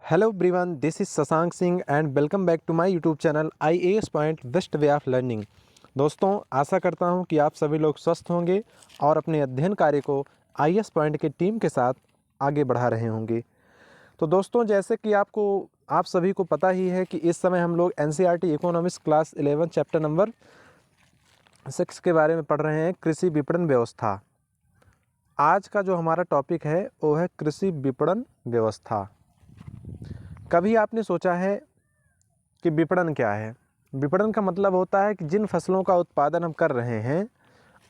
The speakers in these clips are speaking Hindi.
Hello everyone, this is Shashank Singh and welcome back to my YouTube channel IAS point best way of learning. दोस्तों, आशा करता हूं कि आप सभी लोग स्वस्थ होंगे और अपने अध्ययन कार्य को IAS पॉइंट की टीम के साथ आगे बढ़ा रहे होंगे। तो दोस्तों, जैसे कि आप सभी को पता ही है कि इस समय हम लोग NCERT economics class 11 chapter number 6 के बारे में पढ़ रहे हैं, कृषि विपणन व्यवस्था। आज का जो हमारा टॉपिक है वो है कृषि विपणन व्यवस्था। कभी आपने सोचा है कि विपणन क्या है? विपणन का मतलब होता है कि जिन फसलों का उत्पादन हम कर रहे हैं,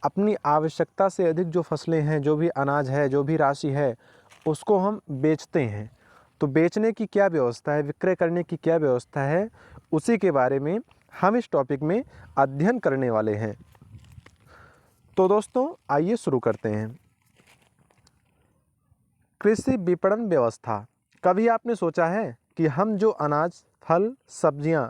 अपनी आवश्यकता से अधिक जो फसलें हैं, जो भी अनाज है, जो भी राशि है, उसको हम बेचते हैं। तो बेचने की क्या व्यवस्था है, विक्रय करने की क्या व्यवस्था है, उसी के बारे में हम इस टॉपिक में अध्ययन करने वाले हैं। तो दोस्तों, आइए शुरू करते हैं। कृषि विपणन व्यवस्था। कभी आपने सोचा है कि हम जो अनाज, फल, सब्जियां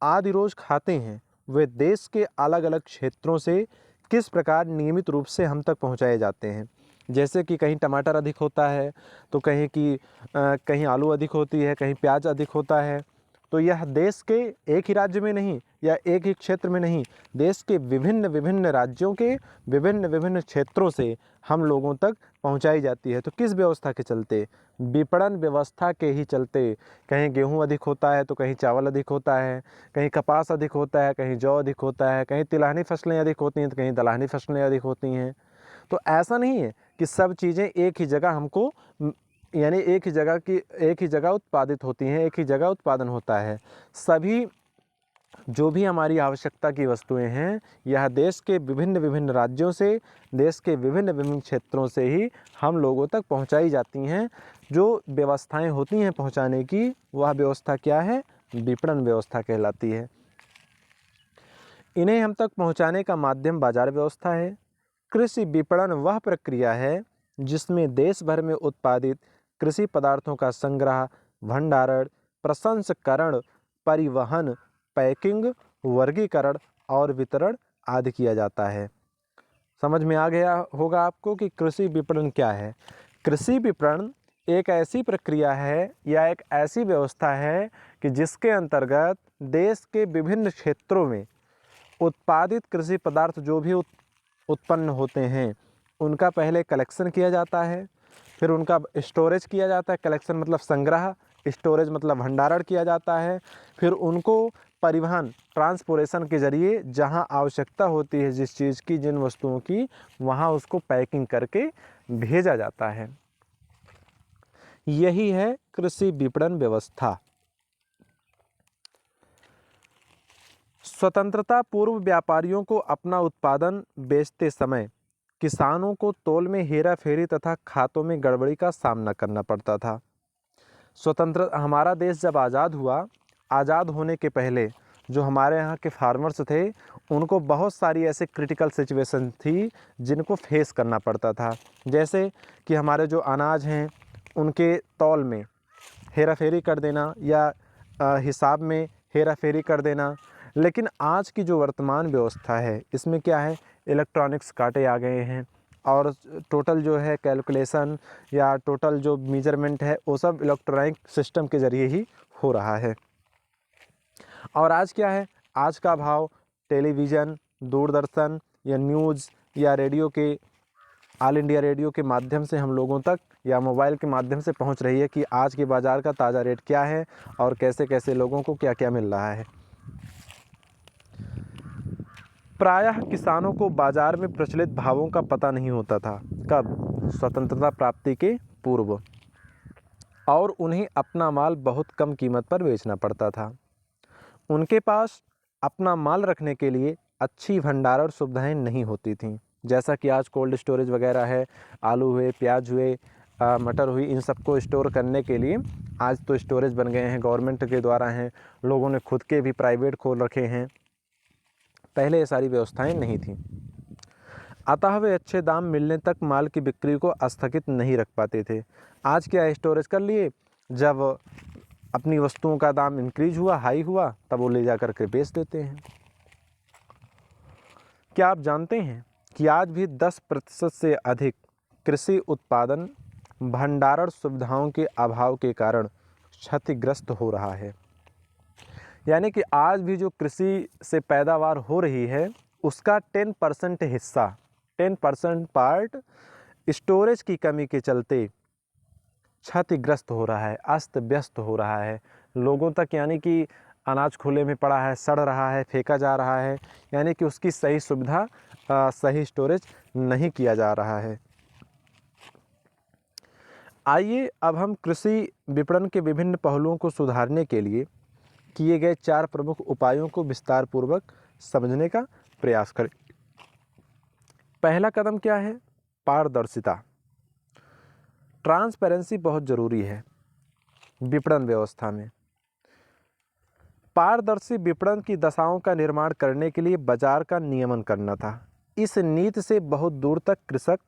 आदि रोज खाते हैं, वे देश के अलग अलग क्षेत्रों से किस प्रकार नियमित रूप से हम तक पहुंचाए जाते हैं? जैसे कि कहीं टमाटर अधिक होता है, तो कहीं आलू अधिक होती है, कहीं प्याज अधिक होता है। तो यह देश के एक ही राज्य में नहीं या एक ही क्षेत्र में नहीं, देश के विभिन्न विभिन्न राज्यों के विभिन्न विभिन्न क्षेत्रों से हम लोगों तक पहुंचाई जाती है। तो किस व्यवस्था के चलते? विपणन व्यवस्था के ही चलते। कहीं गेहूं अधिक होता है तो कहीं चावल अधिक होता है, कहीं कपास अधिक होता है, कहीं जौ अधिक होता है, कहीं तिलहनी फसलें अधिक होती हैं तो कहीं दलहनी फसलें अधिक होती हैं। तो ऐसा नहीं है कि सब चीज़ें एक ही जगह हमको यानी एक ही जगह उत्पादित होती हैं, एक ही जगह उत्पादन होता है। सभी जो भी हमारी आवश्यकता की वस्तुएं हैं, यह देश के विभिन्न विभिन्न राज्यों से, देश के विभिन्न विभिन्न क्षेत्रों से ही हम लोगों तक पहुंचाई जाती हैं। जो व्यवस्थाएं होती हैं पहुंचाने की, वह व्यवस्था क्या है? विपणन व्यवस्था कहलाती है। इन्हें हम तक पहुंचाने का माध्यम बाजार व्यवस्था है। कृषि विपणन वह प्रक्रिया है जिसमें देश भर में उत्पादित कृषि पदार्थों का संग्रह, भंडारण, प्रसंस्करण, परिवहन, पैकिंग, वर्गीकरण और वितरण आदि किया जाता है। समझ में आ गया होगा आपको कि कृषि विपणन क्या है। कृषि विपणन एक ऐसी प्रक्रिया है या एक ऐसी व्यवस्था है कि जिसके अंतर्गत देश के विभिन्न क्षेत्रों में उत्पादित कृषि पदार्थ जो भी उत्पन्न होते हैं, उनका पहले कलेक्शन किया जाता है, फिर उनका स्टोरेज किया जाता है। कलेक्शन मतलब संग्रह, स्टोरेज मतलब भंडारण किया जाता है। फिर उनको परिवहन, ट्रांसपोर्टेशन के जरिए जहां आवश्यकता होती है जिस चीज़ की, जिन वस्तुओं की, वहां उसको पैकिंग करके भेजा जाता है। यही है कृषि विपणन व्यवस्था। स्वतंत्रता पूर्व व्यापारियों को अपना उत्पादन बेचते समय किसानों को तौल में हेराफेरी तथा खातों में गड़बड़ी का सामना करना पड़ता था। हमारा देश जब आज़ाद हुआ, आज़ाद होने के पहले जो हमारे यहाँ के फार्मर्स थे, उनको बहुत सारी ऐसे क्रिटिकल सिचुएशन थी जिनको फेस करना पड़ता था। जैसे कि हमारे जो अनाज हैं उनके तौल में हेराफेरी कर देना या हिसाब में हेराफेरी कर देना। लेकिन आज की जो वर्तमान व्यवस्था है, इसमें क्या है? इलेक्ट्रॉनिक्स कांटे आ गए हैं और टोटल जो है कैलकुलेशन या टोटल जो मेजरमेंट है, वो सब इलेक्ट्रॉनिक सिस्टम के ज़रिए ही हो रहा है। और आज क्या है? आज का भाव टेलीविज़न, दूरदर्शन या न्यूज़ या रेडियो के, ऑल इंडिया रेडियो के माध्यम से हम लोगों तक या मोबाइल के माध्यम से पहुंच रही है कि आज के बाज़ार का ताज़ा रेट क्या है और कैसे कैसे लोगों को क्या क्या मिल रहा है। प्रायः किसानों को बाज़ार में प्रचलित भावों का पता नहीं होता था। कब? स्वतंत्रता प्राप्ति के पूर्व। और उन्हें अपना माल बहुत कम कीमत पर बेचना पड़ता था। उनके पास अपना माल रखने के लिए अच्छी भंडारण सुविधाएं नहीं होती थीं। जैसा कि आज कोल्ड स्टोरेज वगैरह है, आलू हुए, प्याज हुए, मटर हुई, इन सबको स्टोर करने के लिए आज तो स्टोरेज बन गए हैं, गवर्नमेंट के द्वारा हैं, लोगों ने खुद के भी प्राइवेट खोल रखे हैं। पहले ये सारी व्यवस्थाएं नहीं थीं। अतः वे अच्छे दाम मिलने तक माल की बिक्री को स्थगित नहीं रख पाते थे। आज क्या, स्टोरेज कर लिए, जब अपनी वस्तुओं का दाम इंक्रीज हुआ, हाई हुआ, तब वो ले जा कर के बेच देते हैं। क्या आप जानते हैं कि आज भी 10% से अधिक कृषि उत्पादन भंडारण सुविधाओं के अभाव के कारण क्षतिग्रस्त हो रहा है। यानी कि आज भी जो कृषि से पैदावार हो रही है उसका 10% हिस्सा, 10% पार्ट स्टोरेज की कमी के चलते क्षतिग्रस्त हो रहा है, अस्त व्यस्त हो रहा है लोगों तक। यानी कि अनाज खुले में पड़ा है, सड़ रहा है, फेंका जा रहा है, यानी कि उसकी सही सुविधा, सही स्टोरेज नहीं किया जा रहा है। आइए अब हम कृषि विपणन के विभिन्न पहलुओं को सुधारने के लिए किए गए 4 प्रमुख उपायों को विस्तार पूर्वक समझने का प्रयास करें। पहला कदम क्या है? पारदर्शिता। ट्रांसपेरेंसी बहुत ज़रूरी है विपणन व्यवस्था में। पारदर्शी विपणन की दशाओं का निर्माण करने के लिए बाजार का नियमन करना था। इस नीति से बहुत दूर तक कृषक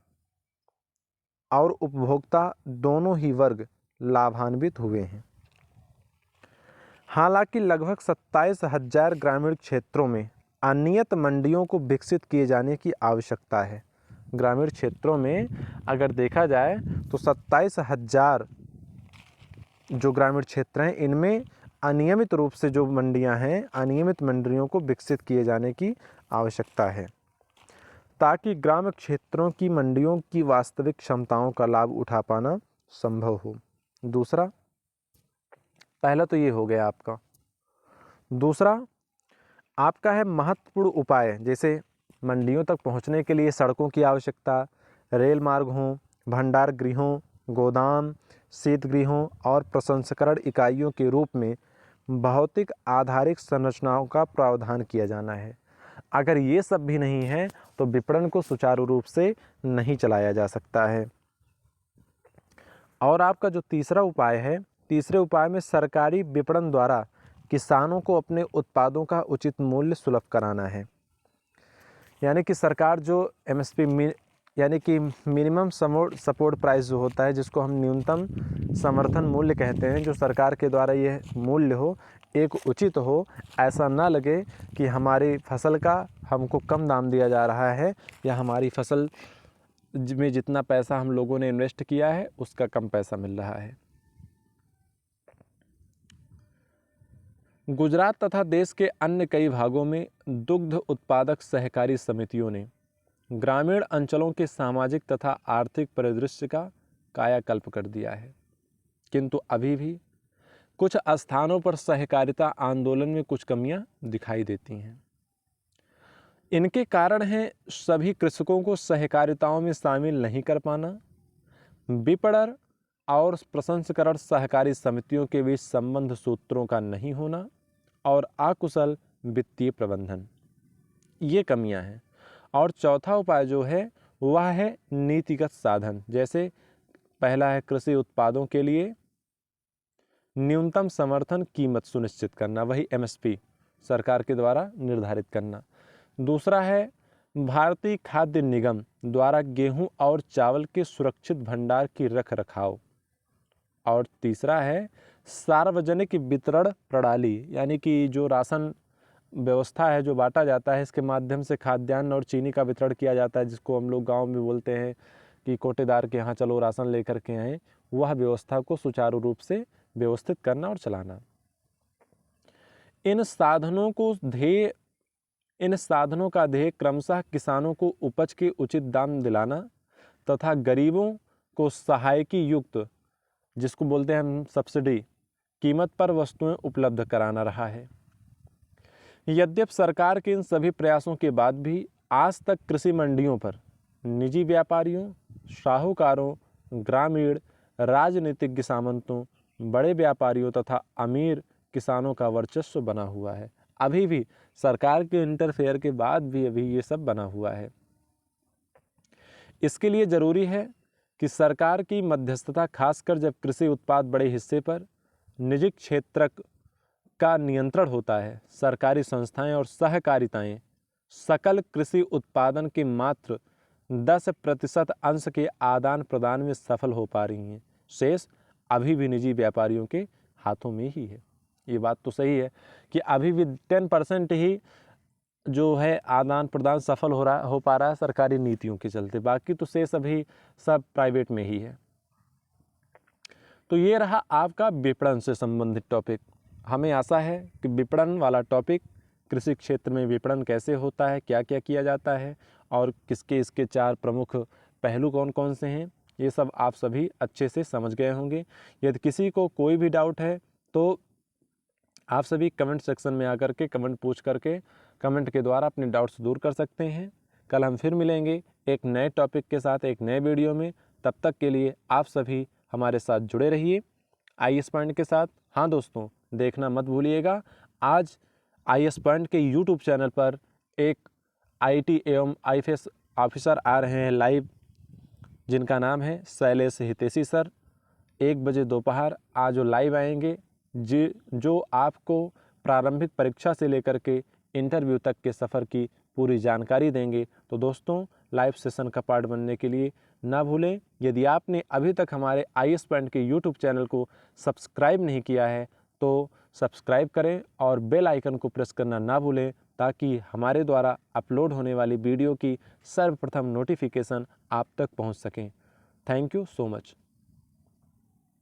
और उपभोक्ता दोनों ही वर्ग लाभान्वित हुए हैं। हालांकि लगभग 27,000 ग्रामीण क्षेत्रों में अनियत मंडियों को विकसित किए जाने की आवश्यकता है। ग्रामीण क्षेत्रों में अगर देखा जाए तो 27,000 जो ग्रामीण क्षेत्र हैं इनमें अनियमित रूप से जो मंडियां हैं, अनियमित मंडियों को विकसित किए जाने की आवश्यकता है ताकि ग्रामीण क्षेत्रों की मंडियों की वास्तविक क्षमताओं का लाभ उठा पाना संभव हो। दूसरा, पहला तो ये हो गया आपका। दूसरा आपका है महत्वपूर्ण उपाय, जैसे मंडियों तक पहुंचने के लिए सड़कों की आवश्यकता, रेल मार्ग हों, भंडार गृहों, गोदाम, शीतगृहों और प्रसंस्करण इकाइयों के रूप में भौतिक आधारित संरचनाओं का प्रावधान किया जाना है। अगर ये सब भी नहीं है तो विपणन को सुचारू रूप से नहीं चलाया जा सकता है। और आपका जो तीसरा उपाय है, तीसरे उपाय में सरकारी विपणन द्वारा किसानों को अपने उत्पादों का उचित मूल्य सुलभ कराना है। यानी कि सरकार जो MSP यानी कि मिनिमम सपोर्ट प्राइस जो होता है, जिसको हम न्यूनतम समर्थन मूल्य कहते हैं, जो सरकार के द्वारा यह मूल्य हो, एक उचित हो। ऐसा ना लगे कि हमारी फसल का हमको कम दाम दिया जा रहा है या हमारी फसल में जितना पैसा हम लोगों ने इन्वेस्ट किया है उसका कम पैसा मिल रहा है। गुजरात तथा देश के अन्य कई भागों में दुग्ध उत्पादक सहकारी समितियों ने ग्रामीण अंचलों के सामाजिक तथा आर्थिक परिदृश्य का कायाकल्प कर दिया है, किंतु अभी भी कुछ स्थानों पर सहकारिता आंदोलन में कुछ कमियां दिखाई देती हैं। इनके कारण हैं सभी कृषकों को सहकारिताओं में शामिल नहीं कर पाना, विपणन और प्रसंस्करण सहकारी समितियों के बीच संबंध सूत्रों का नहीं होना और अकुशल वित्तीय प्रबंधन, ये कमियां हैं। और चौथा उपाय जो है वह है नीतिगत साधन। जैसे पहला है कृषि उत्पादों के लिए न्यूनतम समर्थन कीमत सुनिश्चित करना, वही MSP सरकार के द्वारा निर्धारित करना। दूसरा है भारतीय खाद्य निगम द्वारा गेहूं और चावल के सुरक्षित भंडार की रख रखाव। और तीसरा है सार्वजनिक वितरण प्रणाली, यानी कि जो राशन व्यवस्था है जो बांटा जाता है, इसके माध्यम से खाद्यान्न और चीनी का वितरण किया जाता है, जिसको हम लोग गांव में बोलते हैं कि कोटेदार के यहाँ चलो राशन लेकर के आए, वह व्यवस्था को सुचारू रूप से व्यवस्थित करना और चलाना। इन साधनों का ध्येय क्रमशः किसानों को उपज के उचित दाम दिलाना तथा गरीबों को सहायकी युक्त, जिसको बोलते हैं हम सब्सिडी, कीमत पर वस्तुएं उपलब्ध कराना रहा है। यद्यपि सरकार के इन सभी प्रयासों के बाद भी आज तक कृषि मंडियों पर निजी व्यापारियों, साहूकारों, ग्रामीण, राजनीतिज्ञ सामंतों, बड़े व्यापारियों तथा अमीर किसानों का वर्चस्व बना हुआ है। अभी भी सरकार के इंटरफेयर के बाद भी अभी ये सब बना हुआ है। इसके लिए ज़रूरी है कि सरकार की मध्यस्थता, खासकर जब कृषि उत्पाद बड़े हिस्से पर निजी क्षेत्र का नियंत्रण होता है, सरकारी संस्थाएं और सहकारिताएं सकल कृषि उत्पादन के मात्र 10% अंश के आदान प्रदान में सफल हो पा रही हैं। शेष अभी भी निजी व्यापारियों के हाथों में ही है। ये बात तो सही है कि अभी भी 10% ही जो है आदान प्रदान सफल हो पा रहा है सरकारी नीतियों के चलते, बाकी तो शेष अभी सब प्राइवेट में ही है। तो ये रहा आपका विपणन से संबंधित टॉपिक। हमें आशा है कि विपणन वाला टॉपिक, कृषि क्षेत्र में विपणन कैसे होता है, क्या क्या किया जाता है और किसके इसके 4 प्रमुख पहलू कौन कौन से हैं, ये सब आप सभी अच्छे से समझ गए होंगे। यदि किसी को कोई भी डाउट है तो आप सभी कमेंट सेक्शन में आकर के कमेंट पूछ करके कमेंट के द्वारा अपने डाउट्स दूर कर सकते हैं। कल हम फिर मिलेंगे एक नए टॉपिक के साथ एक नए वीडियो में। तब तक के लिए आप सभी हमारे साथ जुड़े रहिए IAS पॉइंट के साथ। हाँ दोस्तों, देखना मत भूलिएगा, आज IAS पॉइंट के YouTube चैनल पर एक IT एवं IFS ऑफिसर आ रहे हैं लाइव, जिनका नाम है शैलेश हितेशी सर। 1 बजे दोपहर आज वो लाइव आएंगे, जो आपको प्रारंभिक परीक्षा से लेकर के इंटरव्यू तक के सफ़र की पूरी जानकारी देंगे। तो दोस्तों, लाइव सेशन का पार्ट बनने के लिए ना भूलें। यदि आपने अभी तक हमारे IAS पॉइंट के YouTube चैनल को सब्सक्राइब नहीं किया है तो सब्सक्राइब करें और बेल आइकन को प्रेस करना ना भूलें, ताकि हमारे द्वारा अपलोड होने वाली वीडियो की सर्वप्रथम नोटिफिकेशन आप तक पहुंच सकें। Thank you so much.